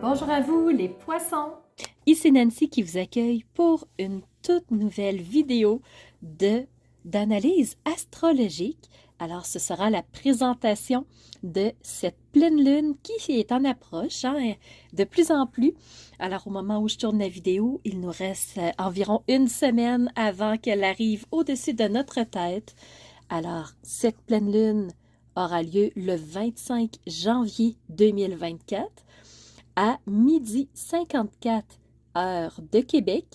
Bonjour à vous les poissons! Ici Nancy qui vous accueille pour une toute nouvelle vidéo d'analyse astrologique. Alors, ce sera la présentation de cette pleine lune qui est en approche, de plus en plus. Alors, au moment où je tourne la vidéo, il nous reste environ une semaine avant qu'elle arrive au-dessus de notre tête. Alors, cette pleine lune aura lieu le 25 janvier 2024 à 12h54 heure de Québec.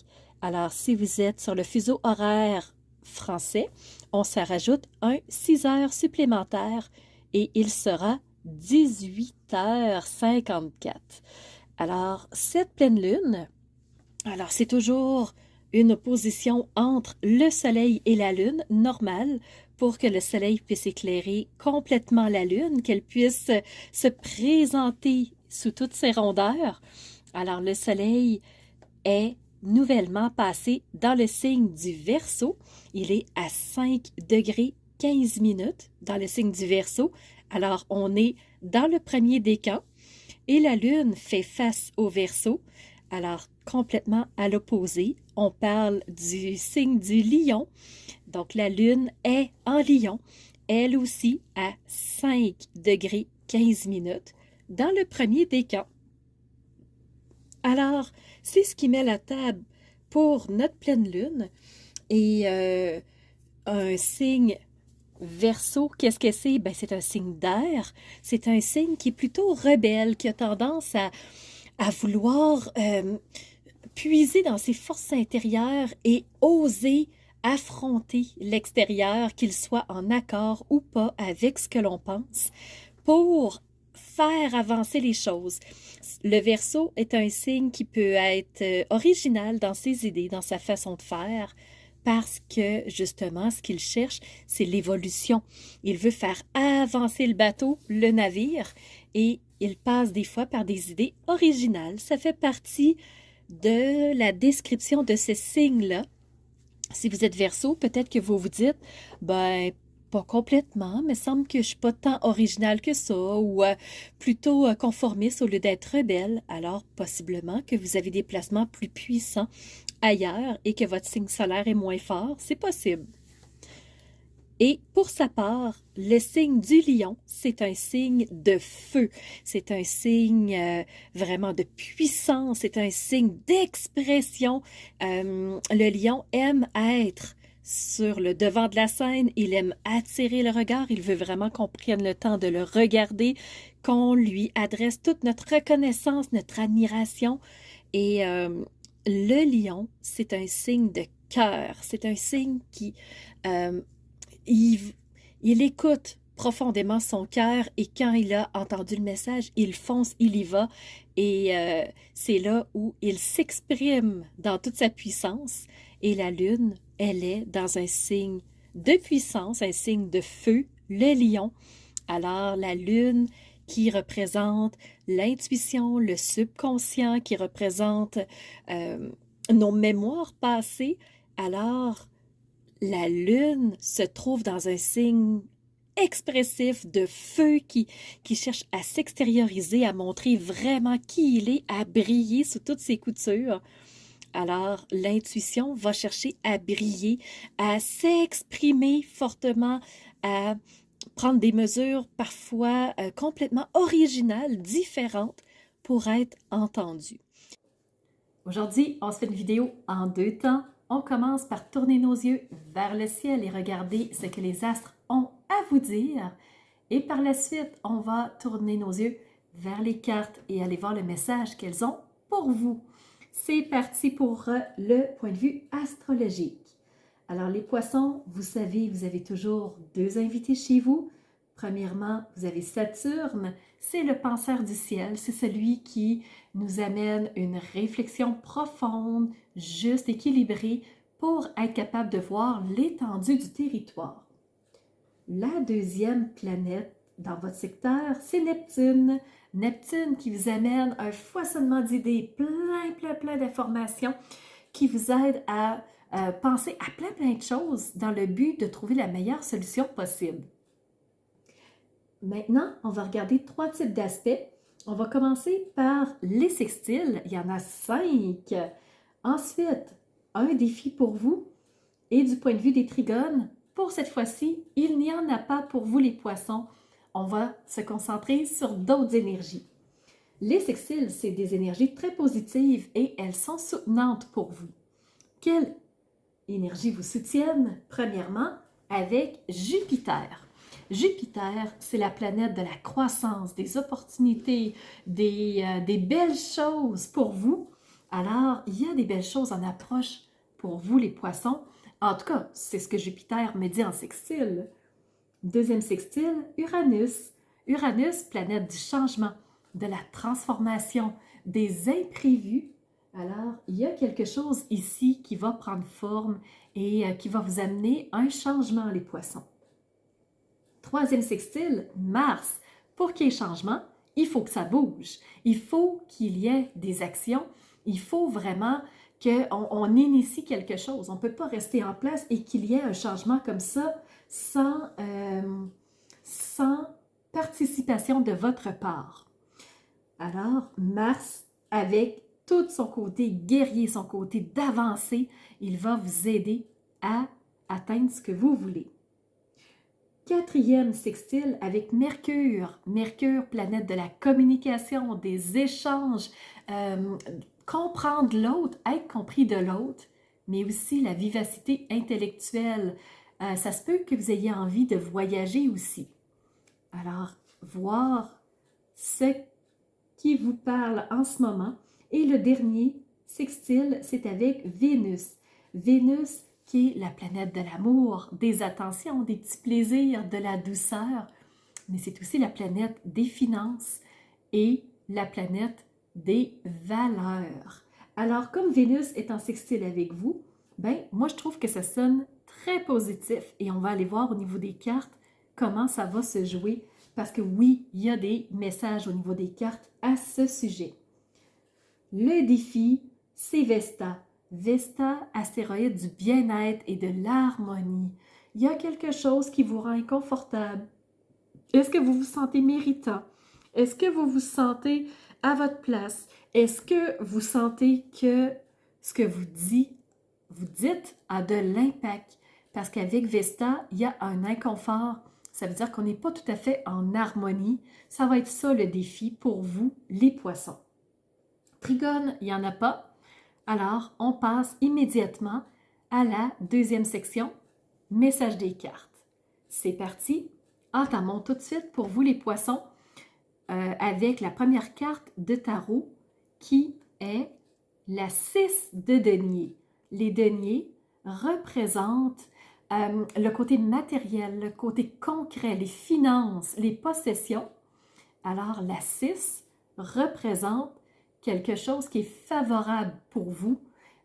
Alors, si vous êtes sur le fuseau horaire français, on se rajoute un 6 heures supplémentaires et il sera 18h54. Alors, cette pleine lune, alors c'est toujours une opposition entre le soleil et la lune, normale, pour que le soleil puisse éclairer complètement la lune, qu'elle puisse se présenter sous toutes ses rondeurs. Alors, le soleil est nouvellement passé dans le signe du Verseau. Il est à 5 degrés 15 minutes dans le signe du Verseau. Alors, on est dans le premier décan et la lune fait face au Verseau. Alors, complètement à l'opposé, on parle du signe du Lion. Donc, la lune est en Lion, elle aussi à 5 degrés 15 minutes dans le premier décan. Alors, c'est ce qui met la table pour notre pleine lune. Et un signe Verseau, qu'est-ce que c'est? Ben, c'est un signe d'air. C'est un signe qui est plutôt rebelle, qui a tendance à vouloir puiser dans ses forces intérieures et oser affronter l'extérieur, qu'il soit en accord ou pas avec ce que l'on pense, pour faire avancer les choses. Le Verseau est un signe qui peut être original dans ses idées, dans sa façon de faire, parce que justement, ce qu'il cherche, c'est l'évolution. Il veut faire avancer le bateau, le navire, et il passe des fois par des idées originales. Ça fait partie de la description de ce signe-là. Si vous êtes Verseau, peut-être que vous vous dites, ben, pas complètement, mais semble que je suis pas tant originale que ça, ou plutôt conformiste au lieu d'être rebelle. Alors, possiblement que vous avez des placements plus puissants ailleurs et que votre signe solaire est moins fort, c'est possible. Et pour sa part, le signe du lion, c'est un signe de feu, c'est un signe vraiment de puissance, c'est un signe d'expression. Le lion aime être sur le devant de la scène, il aime attirer le regard, il veut vraiment qu'on prenne le temps de le regarder, qu'on lui adresse toute notre reconnaissance, notre admiration. Et le lion, c'est un signe de cœur, c'est un signe qui... euh, il, il écoute profondément son cœur et quand il a entendu le message, il fonce, il y va et c'est là où il s'exprime dans toute sa puissance et la lune, elle est dans un signe de puissance, un signe de feu, le lion. Alors la lune qui représente l'intuition, le subconscient, qui représente euh, nos mémoires passées, alors la lune se trouve dans un signe expressif de feu qui cherche à s'extérioriser, à montrer vraiment qui il est, à briller sous toutes ses coutures. Alors, l'intuition va chercher à briller, à s'exprimer fortement, à prendre des mesures parfois complètement originales, différentes pour être entendue. Aujourd'hui, on se fait une vidéo en deux temps. On commence par tourner nos yeux vers le ciel et regarder ce que les astres ont à vous dire. Et par la suite, on va tourner nos yeux vers les cartes et aller voir le message qu'elles ont pour vous. C'est parti pour le point de vue astrologique. Alors les poissons, vous savez, vous avez toujours deux invités chez vous. Premièrement, vous avez Saturne, c'est le penseur du ciel, c'est celui qui nous amène une réflexion profonde, juste, équilibrée, pour être capable de voir l'étendue du territoire. La deuxième planète dans votre secteur, c'est Neptune. Neptune qui vous amène un foisonnement d'idées, plein d'informations qui vous aide à penser à plein de choses dans le but de trouver la meilleure solution possible. Maintenant, on va regarder 3 types d'aspects. On va commencer par les sextiles. Il y en a 5. Ensuite, un défi pour vous. Et du point de vue des trigones, pour cette fois-ci, il n'y en a pas pour vous les poissons. On va se concentrer sur d'autres énergies. Les sextiles, c'est des énergies très positives et elles sont soutenantes pour vous. Quelles énergies vous soutiennent? Premièrement, avec Jupiter. Jupiter, c'est la planète de la croissance, des opportunités, des belles choses pour vous. Alors, il y a des belles choses en approche pour vous, les poissons. En tout cas, c'est ce que Jupiter me dit en sextile. Deuxième sextile, Uranus. Uranus, planète du changement, de la transformation, des imprévus. Alors, il y a quelque chose ici qui va prendre forme et qui va vous amener un changement, les poissons. Troisième sextile, Mars. Pour qu'il y ait changement, il faut que ça bouge. Il faut qu'il y ait des actions. Il faut vraiment qu'on initie quelque chose. On ne peut pas rester en place et qu'il y ait un changement comme ça sans participation de votre part. Alors, Mars, avec tout son côté guerrier, son côté d'avancer, il va vous aider à atteindre ce que vous voulez. Quatrième sextile avec Mercure. Mercure, planète de la communication, des échanges, comprendre l'autre, être compris de l'autre, mais aussi la vivacité intellectuelle. Ça se peut que vous ayez envie de voyager aussi. Alors, voir ce qui vous parle en ce moment. Et le dernier sextile, c'est avec Vénus. Vénus qui est la planète de l'amour, des attentions, des petits plaisirs, de la douceur, mais c'est aussi la planète des finances et la planète des valeurs. Alors, comme Vénus est en sextile avec vous, ben moi je trouve que ça sonne très positif et on va aller voir au niveau des cartes comment ça va se jouer parce que oui, il y a des messages au niveau des cartes à ce sujet. Le défi, c'est Vesta. Vesta, astéroïde du bien-être et de l'harmonie. Il y a quelque chose qui vous rend inconfortable. Est-ce que vous vous sentez méritant? Est-ce que vous vous sentez à votre place? Est-ce que vous sentez que ce que vous dites a de l'impact? Parce qu'avec Vesta, il y a un inconfort. Ça veut dire qu'on n'est pas tout à fait en harmonie. Ça va être ça le défi pour vous, les poissons. Trigone, il n'y en a pas. Alors, on passe immédiatement à la deuxième section, message des cartes. C'est parti. Entamons tout de suite pour vous les poissons avec la première carte de tarot qui est la 6 de denier. Les deniers représentent le côté matériel, le côté concret, les finances, les possessions. Alors, la 6 représente quelque chose qui est favorable pour vous.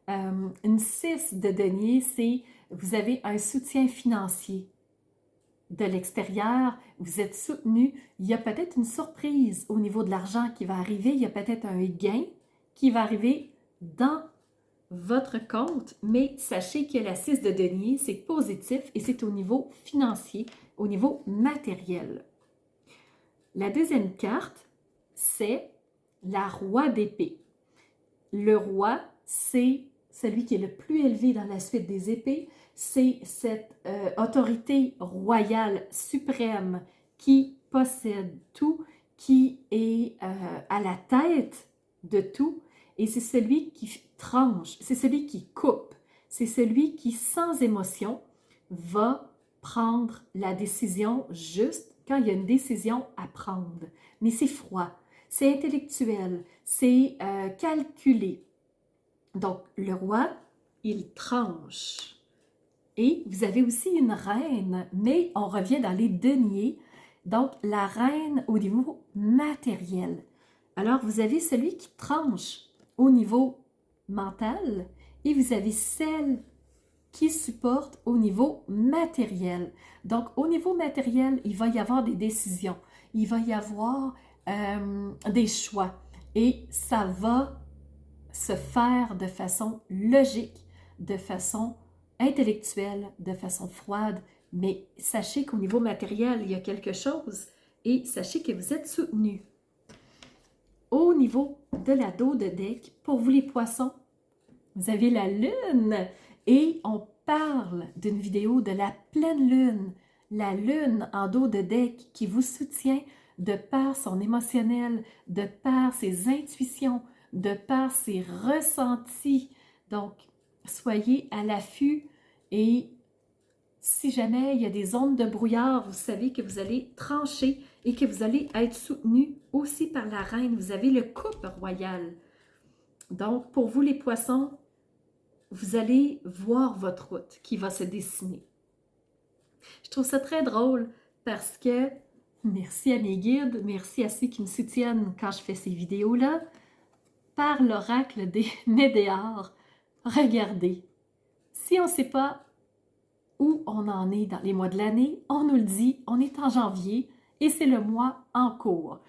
Une 6 de denier, c'est vous avez un soutien financier de l'extérieur, vous êtes soutenu, il y a peut-être une surprise au niveau de l'argent qui va arriver, il y a peut-être un gain qui va arriver dans votre compte, mais sachez que la 6 de denier, c'est positif et c'est au niveau financier, au niveau matériel. La deuxième carte, c'est la roi d'épée. Le roi, c'est celui qui est le plus élevé dans la suite des épées. C'est cette autorité royale suprême qui possède tout, qui est à la tête de tout. Et c'est celui qui tranche, c'est celui qui coupe, c'est celui qui, sans émotion, va prendre la décision juste quand il y a une décision à prendre. Mais c'est froid, c'est intellectuel, c'est calculé. Donc, le roi, il tranche. Et vous avez aussi une reine, mais on revient dans les deniers. Donc, la reine au niveau matériel. Alors, vous avez celui qui tranche au niveau mental et vous avez celle qui supporte au niveau matériel. Donc, au niveau matériel, il va y avoir des décisions, il va y avoir des choix et ça va se faire de façon logique, de façon intellectuelle, de façon froide. Mais sachez qu'au niveau matériel, il y a quelque chose et sachez que vous êtes soutenu. Au niveau de la dos de deck, pour vous les poissons, vous avez la lune et on parle d'une vidéo de la pleine lune. La lune en dos de deck qui vous soutient de par son émotionnel, de par ses intuitions, de par ses ressentis. Donc, soyez à l'affût et si jamais il y a des ondes de brouillard, vous savez que vous allez trancher et que vous allez être soutenu aussi par la reine. Vous avez le couple royal. Donc, pour vous les poissons, vous allez voir votre route qui va se dessiner. Je trouve ça très drôle parce que, merci à mes guides, merci à ceux qui me soutiennent quand je fais ces vidéos-là, par l'oracle des Médéars, regardez, si on ne sait pas où on en est dans les mois de l'année, on nous le dit, on est en janvier et c'est le mois en cours.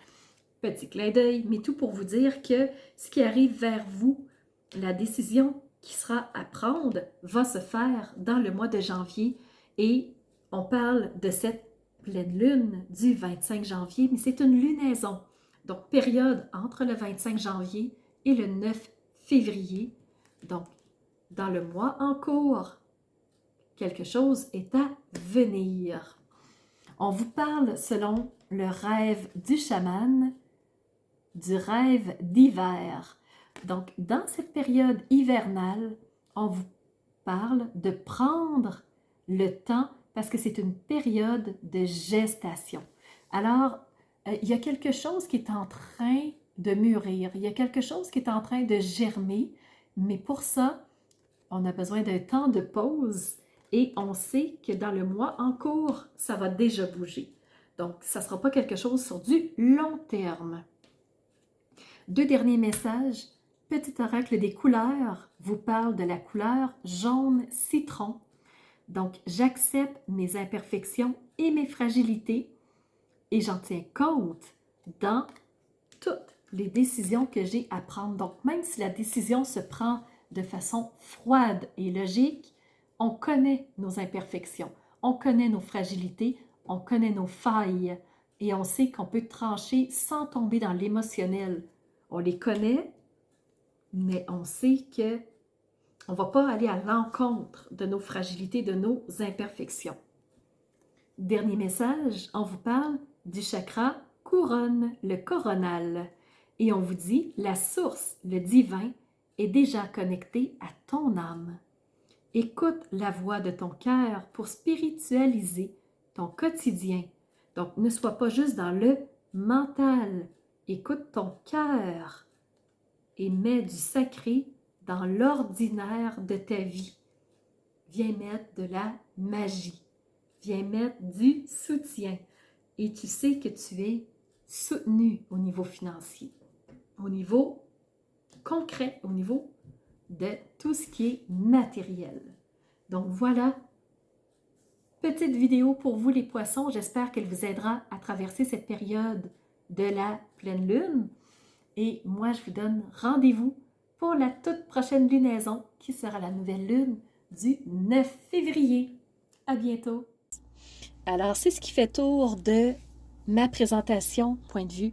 Petit clin d'œil, mais tout pour vous dire que ce qui arrive vers vous, la décision qui sera à prendre va se faire dans le mois de janvier et on parle de cette pleine lune du 25 janvier, mais c'est une lunaison. Donc, période entre le 25 janvier et le 9 février. Donc, dans le mois en cours, quelque chose est à venir. On vous parle selon le rêve du chaman, du rêve d'hiver. Donc, dans cette période hivernale, on vous parle de prendre le temps parce que c'est une période de gestation. Alors, il y a quelque chose qui est en train de mûrir, il y a quelque chose qui est en train de germer, mais pour ça, on a besoin d'un temps de pause et on sait que dans le mois en cours, ça va déjà bouger. Donc, ça ne sera pas quelque chose sur du long terme. Deux derniers messages. Petit oracle des couleurs vous parle de la couleur jaune citron. Donc, j'accepte mes imperfections et mes fragilités et j'en tiens compte dans toutes les décisions que j'ai à prendre. Donc, même si la décision se prend de façon froide et logique, on connaît nos imperfections, on connaît nos fragilités, on connaît nos failles et on sait qu'on peut trancher sans tomber dans l'émotionnel. On les connaît, mais on sait que on ne va pas aller à l'encontre de nos fragilités, de nos imperfections. Dernier message, on vous parle du chakra couronne, le coronal. Et on vous dit, la source, le divin, est déjà connectée à ton âme. Écoute la voix de ton cœur pour spiritualiser ton quotidien. Donc, ne sois pas juste dans le mental. Écoute ton cœur et mets du sacré dans l'ordinaire de ta vie. Viens mettre de la magie. Viens mettre du soutien. Et tu sais que tu es soutenu au niveau financier, au niveau concret, au niveau de tout ce qui est matériel. Donc voilà, petite vidéo pour vous les poissons. J'espère qu'elle vous aidera à traverser cette période de la pleine lune. Et moi, je vous donne rendez-vous pour la toute prochaine lunaison qui sera la nouvelle lune du 9 février. À bientôt! Alors, c'est ce qui fait tour de ma présentation, point de vue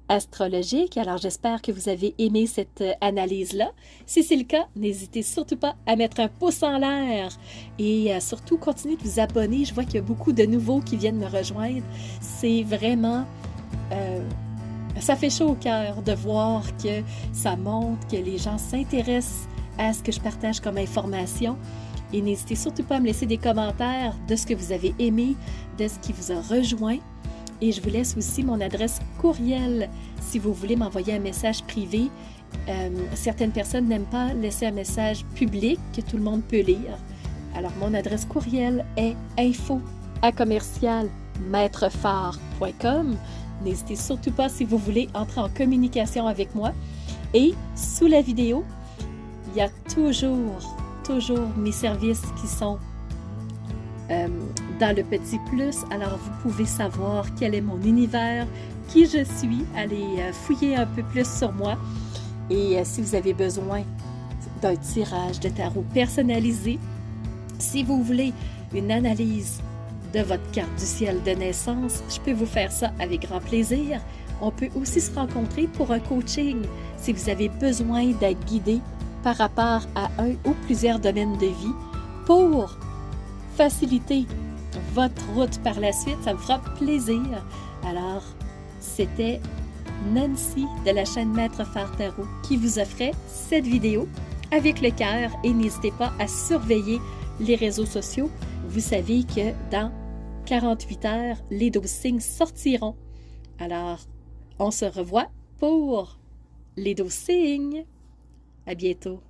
astrologique. Alors, j'espère que vous avez aimé cette analyse-là. Si c'est le cas, n'hésitez surtout pas à mettre un pouce en l'air et surtout, continuez de vous abonner. Je vois qu'il y a beaucoup de nouveaux qui viennent me rejoindre. C'est vraiment... ça fait chaud au cœur de voir que ça montre, que les gens s'intéressent à ce que je partage comme information. Et n'hésitez surtout pas à me laisser des commentaires de ce que vous avez aimé, de ce qui vous a rejoint. Et je vous laisse aussi mon adresse courriel si vous voulez m'envoyer un message privé. Certaines personnes n'aiment pas laisser un message public que tout le monde peut lire. Alors, mon adresse courriel est info@commercialmaitrefort.com. N'hésitez surtout pas si vous voulez entrer en communication avec moi. Et sous la vidéo, il y a toujours mes services qui sont dans le petit plus. Alors, vous pouvez savoir quel est mon univers, qui je suis. Allez fouiller un peu plus sur moi. Et si vous avez besoin d'un tirage de tarot personnalisé, si vous voulez une analyse de votre carte du ciel de naissance, je peux vous faire ça avec grand plaisir. On peut aussi se rencontrer pour un coaching si vous avez besoin d'être guidé par rapport à un ou plusieurs domaines de vie pour faciliter votre route par la suite. Ça me fera plaisir. Alors, c'était Nancy de la chaîne Maître Phare Tarot qui vous offrait cette vidéo avec le cœur et n'hésitez pas à surveiller les réseaux sociaux. Vous savez que dans 48 heures, les 12 signes sortiront. Alors, on se revoit pour les 12 signes. À bientôt.